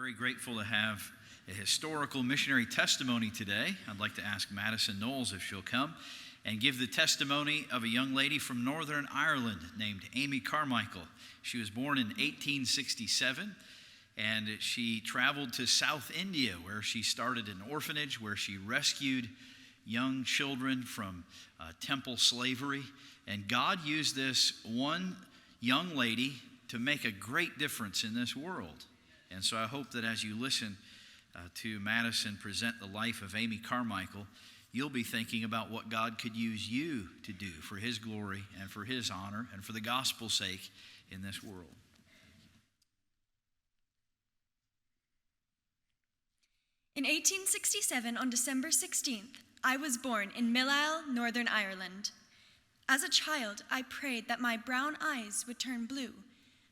Very grateful to have a historical missionary testimony today. I'd like to ask Madison Knowles if she'll come and give the testimony of a young lady from Northern Ireland named Amy Carmichael. She was born in 1867, and she traveled to South India, where she started an orphanage, where she rescued young children from temple slavery. And God used this one young lady to make a great difference in this world. And so I hope that as you listen to Madison present the life of Amy Carmichael, you'll be thinking about what God could use you to do for His glory and for His honor and for the gospel's sake in this world. In 1867, on December 16th, I was born in Missionary, Northern Ireland. As a child, I prayed that my brown eyes would turn blue,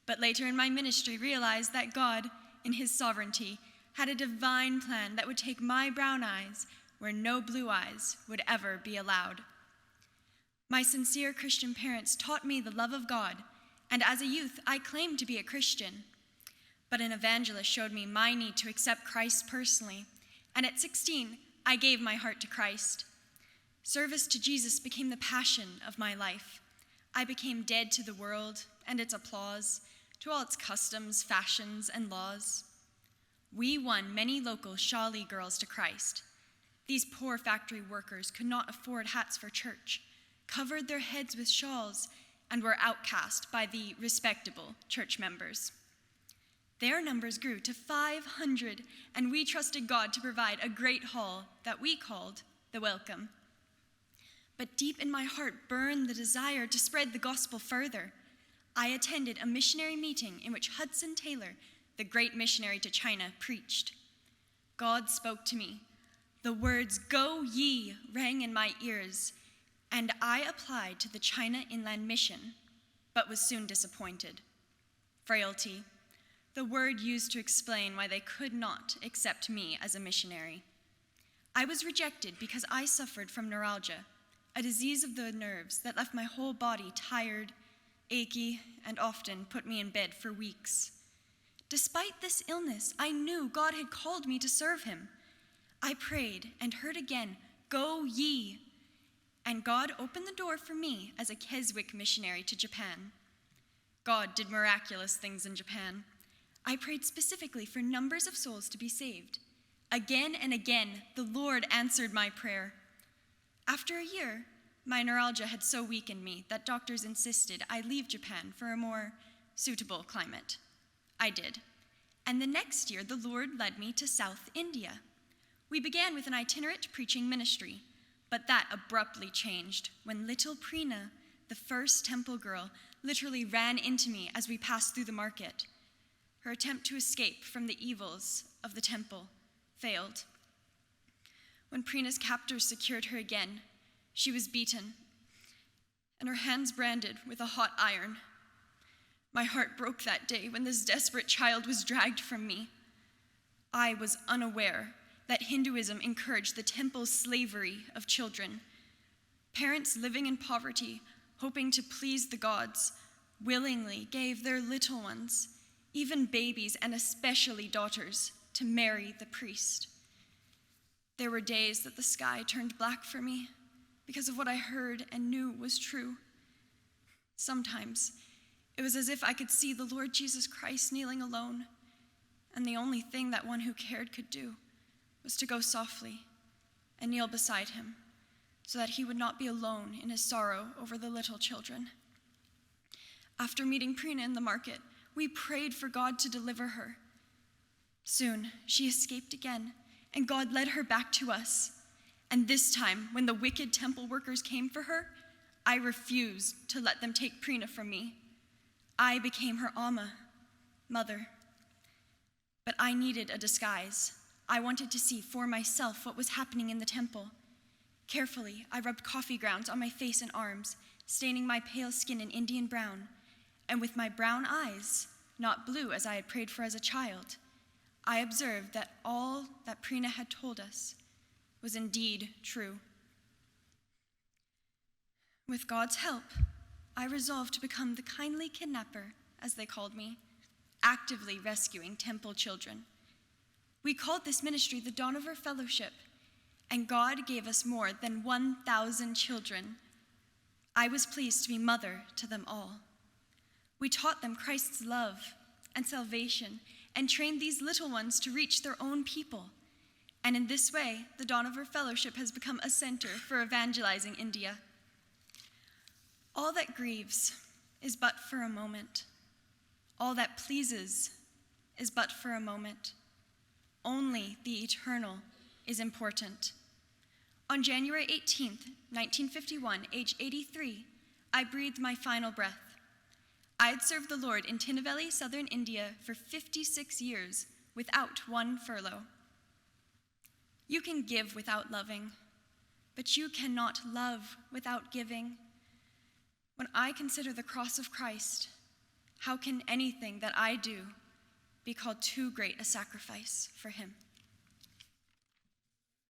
but later in my ministry realized that God, in His sovereignty, had a divine plan that would take my brown eyes where no blue eyes would ever be allowed. My sincere Christian parents taught me the love of God, and as a youth, I claimed to be a Christian. But an evangelist showed me my need to accept Christ personally, and at 16, I gave my heart to Christ. Service to Jesus became the passion of my life. I became dead to the world and its applause, to all its customs, fashions, and laws. We won many local Shawley girls to Christ. These poor factory workers could not afford hats for church, covered their heads with shawls, and were outcast by the respectable church members. Their numbers grew to 500, and we trusted God to provide a great hall that we called the Welcome. But deep in my heart burned the desire to spread the gospel further. I attended a missionary meeting in which Hudson Taylor, the great missionary to China, preached. God spoke to me. The words, "Go ye," rang in my ears, and I applied to the China Inland Mission, but was soon disappointed. Frailty, the word used to explain why they could not accept me as a missionary. I was rejected because I suffered from neuralgia, a disease of the nerves that left my whole body tired, achy, and often put me in bed for weeks. Despite this illness, I knew God had called me to serve Him. I prayed and heard again, "Go ye," and God opened the door for me as a Keswick missionary to Japan. God did miraculous things in Japan. I prayed specifically for numbers of souls to be saved. Again and again, the Lord answered my prayer. After a year, my neuralgia had so weakened me that doctors insisted I leave Japan for a more suitable climate. I did. And the next year, the Lord led me to South India. We began with an itinerant preaching ministry, but that abruptly changed when little Prina, the first temple girl, literally ran into me as we passed through the market. Her attempt to escape from the evils of the temple failed. When Prina's captors secured her again, she was beaten, and her hands branded with a hot iron. My heart broke that day when this desperate child was dragged from me. I was unaware that Hinduism encouraged the temple's slavery of children. Parents living in poverty, hoping to please the gods, willingly gave their little ones, even babies and especially daughters, to marry the priest. There were days that the sky turned black for me because of what I heard and knew was true. Sometimes it was as if I could see the Lord Jesus Christ kneeling alone, and the only thing that one who cared could do was to go softly and kneel beside Him so that He would not be alone in His sorrow over the little children. After meeting Prina in the market, we prayed for God to deliver her. Soon she escaped again, and God led her back to us. And this time, when the wicked temple workers came for her, I refused to let them take Prina from me. I became her Amma, mother. But I needed a disguise. I wanted to see for myself what was happening in the temple. Carefully, I rubbed coffee grounds on my face and arms, staining my pale skin in Indian brown, and with my brown eyes, not blue as I had prayed for as a child, I observed that all that Prina had told us was indeed true. With God's help, I resolved to become the kindly kidnapper, as they called me, actively rescuing temple children, We called this ministry the Donover Fellowship, and God gave us more than 1,000 children. I was pleased to be mother to them all. We taught them Christ's love and salvation and trained these little ones to reach their own people. And in this way, the Donover Fellowship has become a center for evangelizing India. All that grieves is but for a moment. All that pleases is but for a moment. Only the eternal is important. On January 18th, 1951, age 83, I breathed my final breath. I had served the Lord in Tinnevelly, southern India, for 56 years without one furlough. You can give without loving, but you cannot love without giving. When I consider the cross of Christ, how can anything that I do be called too great a sacrifice for him?